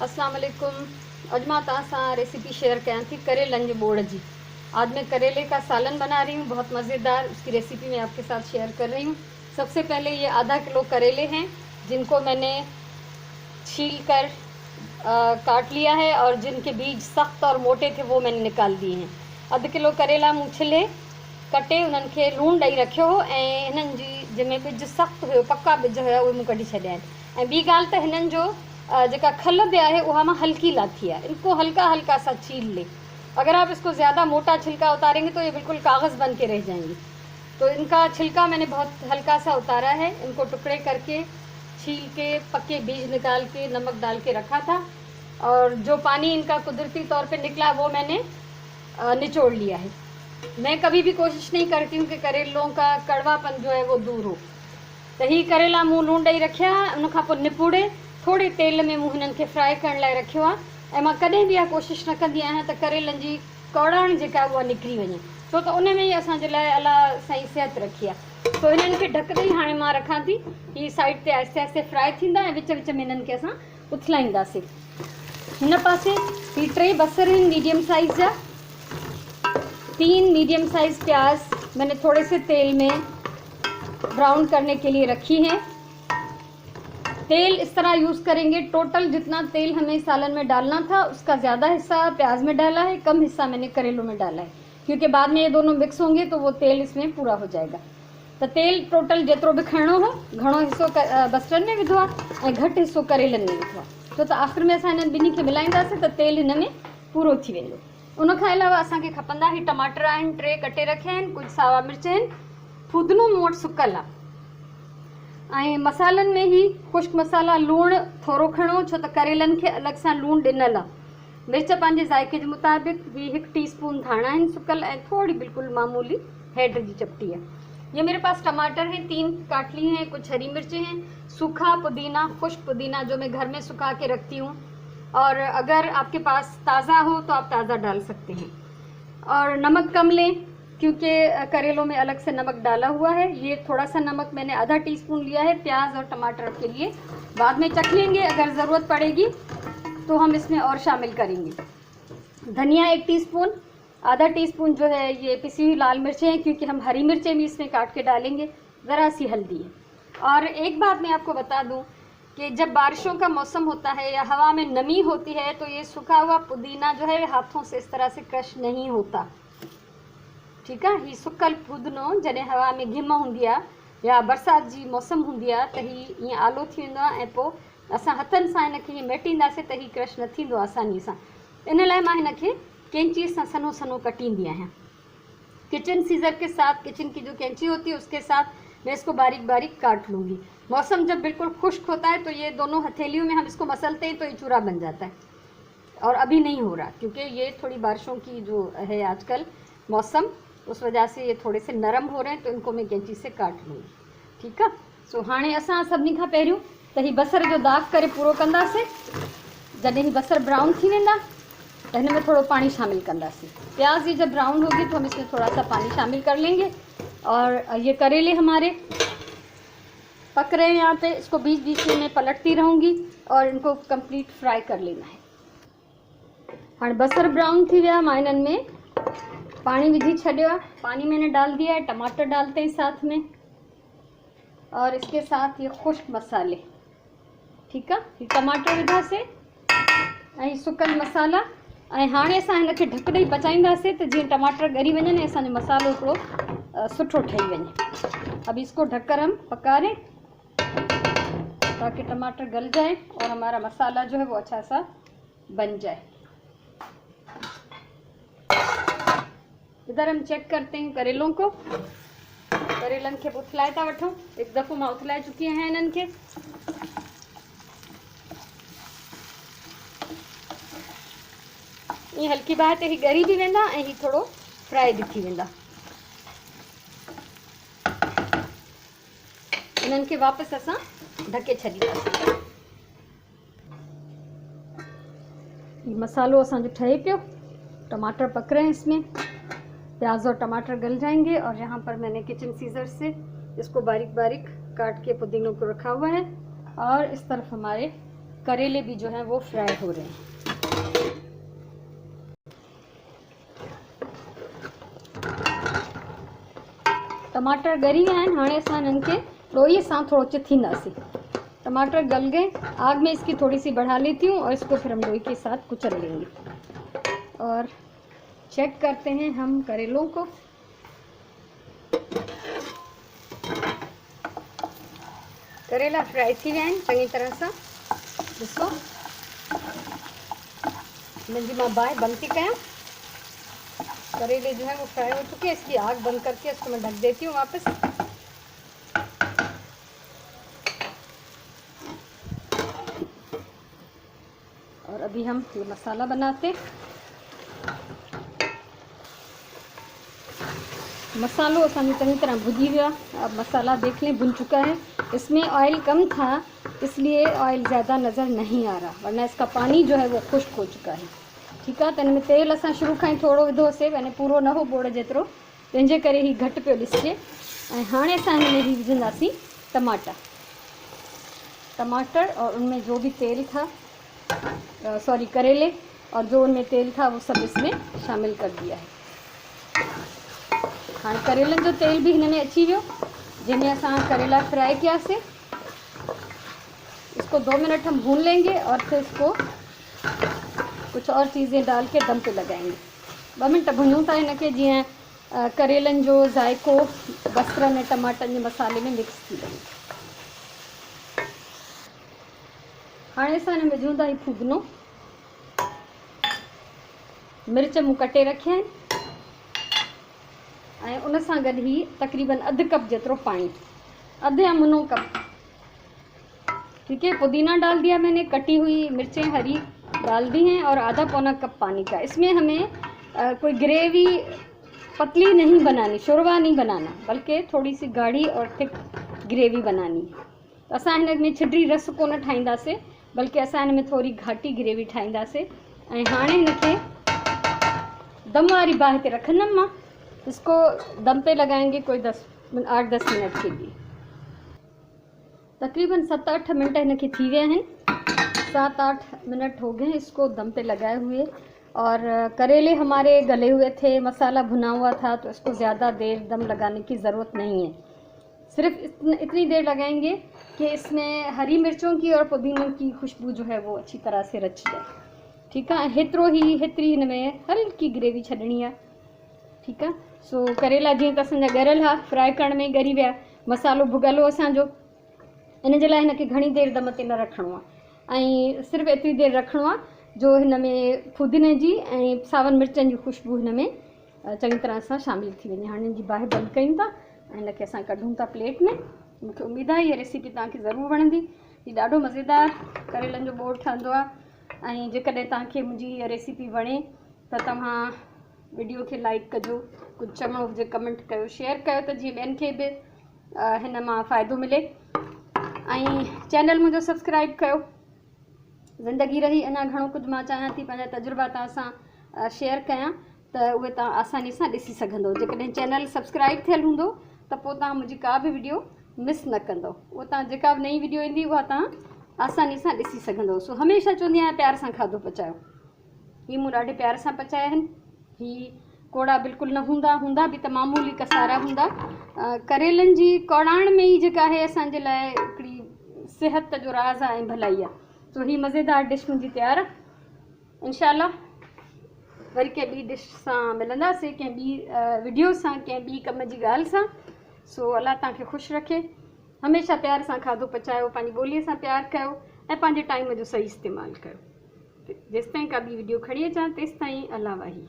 अस्सलाम वालेकुम। अॼु मां तव्हां सां रेसिपी शेयर कयां थी करेलनि जे बोड़ जी। आज मैं करेले का सालन बना रही हूँ, बहुत मज़ेदार। उसकी रेसिपी मैं आपके साथ शेयर कर रही हूँ। सबसे पहले ये आधा किलो करेले हैं जिनको मैंने छील कर काट लिया है और जिनके बीज सख्त और मोटे थे वो मैंने निकाल दिए हैं। अधु किलो करेला मूं छिले कटे उन्हनि खे लूणु ॾेई रखियो हो ऐं हिननि जी जंहिंमें ॿिज सख़्तु हुयो, पका ॿिज हुया, उहे मूं कढी छॾिया आहिनि। ऐं ॿी ॻाल्हि त हिननि जो जेका खल बि आहे उहा मां हल्की लाथी है, इनको हल्का हल्का सा छील ले। अगर आप इसको ज़्यादा मोटा छिलका उतारेंगे तो ये बिल्कुल कागज़ बन के रह जाएंगी। तो इनका छिलका मैंने बहुत हल्का सा उतारा है। इनको टुकड़े करके छील के पक्के बीज निकाल के नमक डाल के रखा था और जो पानी इनका कुदरती तौर पे निकला वो मैंने निचोड़ लिया है। मैं कभी भी कोशिश नहीं करती हूँ कि करेलों का कड़वापन जो है वो दूर हो। तो ही करेला मूं लूणु ॾेई रखिया, उन खां पोइ निपुड़े थोड़े तेल में मूं हिननि खे फ्राई करण लाइ रखियो आहे। ऐं मां कॾहिं बि इहा कोशिशि न कंदी आहियां त करेलनि जी कौड़ाण जेका उहा निकिरी वञे, छो त उन में ई असांजे लाइ अलाह साईं सिहत रखी आहे। तो हिननि खे ढक ॾेई हाणे मां रखां थी। ही साइड ते आहिस्ते आहिस्ते फ्राई थींदा ऐं विच विच में हिननि खे असां उथलाईंदासीं। हिन पासे ही 3 बसर आहिनि मीडियम साइज़ जा, 3 मीडियम साइज़ प्याज मैंने थोड़े से तेल में ब्राउन करने के लिए रखी है। तेल इस तरह यूज़ करेंगे, टोटल जितना तेल हमें सालन में डालना था उसका ज़्यादा हिस्सा प्याज में डाला है, कम हिस्सा मैंने करेलों में डाला है, क्योंकि बाद में ये दोनों मिक्स होंगे तो वो तेल इसमें पूरा हो जाएगा। तो तेल टोटल जेतिरो भी खणणो हो, घणो हिस्सो बसरनि में विधो आहे ऐं घटि हिस्सो करेलनि में विधो आहे, छो त आख़िर में असां हिननि ॿिन्ही खे मिलाईंदासीं त तेल हिन में पूरो थी वेंदो। उन खां अलावा असांखे खपंदा ही टमाटर आहिनि, 3 कटे रखिया आहिनि, कुझु सावा मिर्च आहिनि, फुदनो मूं वटि सुकल आहे। ऐं मसालनि में ही ख़ुश्क मसाला, लूणु थोरो खणो छो त करेलनि खे अलॻि सां लूणु ॾिनल आहे। मिर्च पंहिंजे ज़ाइक़े जे मुताबिक़, वी 1 टीस्पून धाणा आहिनि सुकल ऐं थोड़ी बिल्कुल मामूली हैड जी चपटी है। ये मेरे पास टमाटर हैं, 3 काट लिए हैं, कुछ हरी मिर्चें हैं, सूखा पुदीना, खुश्क पुदीना जो मैं घर में सुखा के रखती हूँ, और अगर आपके पास ताज़ा हो तो आप ताज़ा डाल सकते हैं। और नमक कम लें क्योंकि करेलों में अलग से नमक डाला हुआ है। ये थोड़ा सा नमक मैंने आधा टीस्पून लिया है प्याज और टमाटर के लिए, बाद में चख लेंगे, अगर ज़रूरत पड़ेगी तो हम इसमें और शामिल करेंगे। धनिया 1 टीस्पून, आधा टीस्पून जो है ये पिसी हुई लाल मिर्चें हैं, क्योंकि हम हरी मिर्चें भी इसमें काट के डालेंगे। ज़रा सी हल्दी है। और एक बात मैं आपको बता दूं कि जब बारिशों का मौसम होता है या हवा में नमी होती है तो ये सूखा हुआ पुदीना जो है हाथों से इस तरह से क्रश नहीं होता, ठीक है। ही सुकल पुदीनो जॾहिं हवा में घिम हूंदी आहे या बरसात जी मौसम हूंदी आहे त ही ईअं आलो थी वेंदो आहे ऐं पोइ असां हथनि सां हिनखे हीअं मेटींदासीं त ही क्रश न थींदो आसानी सां। इन लाइ मां हिनखे कैंची सां सनो सनो कटींदी आहियां। किचन सीज़र के साथ, किचन की जो कैंची होती है उसके साथ मैं इसको बारीक बारीक काट लूँगी। मौसम जब बिल्कुल खुश्क होता है तो ये दोनों हथेलियों में हम इसको मसलते हैं तो ये चूरा बन जाता है, और अभी नहीं हो रहा क्योंकि ये थोड़ी बारिशों की जो है आजकल मौसम, उस वजह से ये थोड़े से नरम हो रहे हैं, तो इनको मैं कैंची से काट लूँगी, ठीक है। सो हाणे असां सभिनी खां पहिरियों त ही बसर जो दाग करे पूरो कंदासीं। जॾहिं ही बसर ब्राउन थी वेंदा तो हिन में थोड़ा पानी शामिल कंदासीं। प्याज ये जब ब्राउन होगी तो हम इसमें थोड़ा सा पानी शामिल कर लेंगे। और ये करेले हमारे पक रहे हैं यहाँ पे, इसको बीच बीच में मैं पलटती रहूँगी और इनको कंप्लीट फ्राई कर लेना है। हाँ, बसर ब्राउन थी विया, मां इन्हनि में पानी विझी छॾियो, पानी मैंने डाल दिया है, टमाटर डालते हैं साथ में, और इसके साथ ये खुश्क मसाले, ठीक है। ये टमाटर विधासीं ऐं सुकल मसाला, ऐं हाणे असां हिनखे ढक ॾेई पचाईंदासीं त जीअं टमाटर ॻरी वञनि ऐं असांजो मसालो हिकिड़ो सुठो ठही वञे। अब इसको ढककर हम पका लें ताकि टमाटर गल जाए और हमारा मसाला जो है वो अच्छा सा बन जाए। इधर हम चेक करते हैं करेलों को। करेलन खे उथलाए था वठूं, एक दफ़ो मां उथलाए चुकी आहियां इन्हनि खे। ये हल्की बात है, ही ॻरी भी वेंदा ऐं ही थोड़ो फ्राई भी थी वेंदा। इन्हनि खे वापसि असां ढके छॾींदासीं। मसालो असांजो ठहे पियो, टमाटर पक रहे हैं, इसमें प्याज और टमाटर गल जाएंगे। और यहाँ पर मैंने किचन सीजर से इसको बारीक बारीक काट के पुदीनों को रखा हुआ है, और इस तरफ हमारे करेले भी जो है वो फ्राई हो रहे हैं। टमाटर ॻरी विया आहिनि। हाणे असां हिननि खे लोईअ सां थोरो चिथींदासीं। टमाटर गल गए, आग में इसकी थोड़ी सी बढ़ा लेती हूँ और इसको फिर हम लोई के साथ कुचल लेंगे। और चेक करते हैं हम करेलों को। करेला फ्राई थी विया आहिनि चङी तरह सां। ॾिसो, हिननि जी मां बाहि बंदि थी कयां। करेले जो है वो फ्राई हो चुके हैं। इसकी आग बंद करके इसको मैं ढक देती हूँ वापस। और अभी हम ये मसाला बनाते। मसालो असांजो चङी तरह भुजी वियो आहे। अब मसाला देख लें भुन चुका है। इसमें ऑयल कम था इसलिए ऑयल ज़्यादा नज़र नहीं आ रहा, वरना इसका पानी जो है वो खुश्क हो चुका है। ठीक है, तो इनमें तेल असां शुरू खां ई थोरो विधोसीं, यानी पूरो न हो बोड़ जेतिरो, तंहिंजे करे ही घटि पियो ॾिसिजे। ऐं हाणे असां हिन में ही विझंदासीं टमाटर और उनमें जो भी तेल था, सॉरी करेले, और जो उनमें तेल था वो सब इसमें शामिल कर दिया है। हाँ, करेलन जो तेल भी हिन में अची वियो, जंहिंमें असां करेला फ्राई कियासीं। इसको 2 मिनट हम भून लेंगे और फिर इसको कुछ और चीज़ें डाल के दम पे लगाएंगे। 2 मिनट भुनूं था हिनखे, जीअं करेलनि जो ज़ाइको बसरनि ऐं टमाटनि जे मसाले में मिक्स थी वञे। हाणे असां हिन में विझूं था फूदनो। मिर्च मूं कटे रखिया आहिनि ऐं उन सां गॾु ही तक़रीबन अधु कप जेतिरो पानी, अधु या मुनो कप। ठीक है, पुदीना डाल दिया मैंने, कटी हुई मिर्चें हरी डाल दी हैं और आधा पौना कप पानी का। इसमें हमें कोई ग्रेवी पतली नहीं बनानी, शोरबा नहीं बनाना, बल्कि थोड़ी सी गाढ़ी और थिक ग्रेवी बनानी है। तो असां हिन में छिडरी रस कोन ठाहींदासीं, बल्कि असां हिन में थोड़ी घाटी ग्रेवी ठाहींदासीं। ऐं हाणे हिनखे दम वारी बाहि ते रखंदमि मां। इसको दम पे लगाएंगे कोई 8-10 मिनट के लिए। तकरीबन 7-8 मिनट इनके थी गए हैं। 7-8 मिनट हो गए हैं इसको दम पे लगाए हुए। और करेले हमारे गले हुए थे, मसाला भुना हुआ था, तो इसको ज़्यादा देर दम लगाने की ज़रूरत नहीं है। सिर्फ इतनी देर लगाएंगे कि इसमें हरी मिर्चों की और पुदीने की खुशबू जो है वो अच्छी तरह से रच जाए। ठीक है, हेतिरी हिन में हल्की ग्रेवी छॾणी आहे। ठीक है, सो करेला जीअं त असांजा ॻरियल हा, फ्राई करण में ॻरी विया, मसालो भुॻल हो असांजो, इन जे लाइ हिनखे घणी देरि दम ते न रखिणो आहे ऐं सिर्फ़ु एतिरी देरि रखिणो आहे जो हिन में फुदीने जी ऐं सावन मिर्चनि जी खुशबू हिन में चङी तरह सां शामिलु थी वञे। हाणे जी बाहि बंदि कयूं था ऐं हिनखे असां कढूं था प्लेट में। मूंखे उमेदु आहे हीअ रेसिपी तव्हांखे ज़रूरु वणंदी। हीअ ॾाढो मज़ेदार करेलनि जो बोड़ ठहंदो आहे। ऐं जेकॾहिं तव्हांखे मुंहिंजी हीअ रेसिपी वणे त तव्हां वीडियो खे लाइक कजो, कुझु चवणो हुजे कमेंट कयो, शेयर कयो, त जीअं ॿियनि खे बि हिन मां फ़ाइदो मिले। ऐं चैनल मुंहिंजो सब्सक्राइब कयो। ज़िंदगी रही अञा घणो कुझु मां चाहियां थी पंहिंजा तजुर्बा तव्हां सां शेयर कयां, त उहे तव्हां आसानी सां ॾिसी सघंदो। जेकॾहिं चैनल सब्सक्राइब थियल हूंदो त पोइ तव्हां मुंहिंजी का बि वीडियो मिस न कंदो। उहो तव्हां जेका बि नई वीडियो ईंदी उहा तव्हां आसानी सां ॾिसी सघंदो। सो हमेशह चवंदी आहियां प्यार सां खाधो पचायो। हीअ मूं ॾाढे प्यार सां पचाया आहिनि। हीअ कोड़ा बिल्कुलु न हूंदा बि त मामूली कसारा हूंदा। करेलनि जी कोड़ाइण में ई जेका आहे असांजे लाइ हिकिड़ी सिहत जो राज़ आहे ऐं भलाई आहे। सो हीअ मज़ेदार डिश मुंहिंजी तयारु आहे। इंशाल्लाह वरी कंहिं ॿी डिश सां मिलंदासीं, कंहिं ॿी वीडियो सां, कंहिं ॿी कम जी ॻाल्हि सां। सो अलाह तव्हांखे ख़ुशि रखे। हमेशह प्यार सां खाधो पचायो, पंहिंजी ॿोलीअ सां प्यारु कयो ऐं पंहिंजे टाइम जो सही इस्तेमालु कयो। जेसिताईं का ॿी वीडियो खणी अचां तेसिताईं अलाह वाही।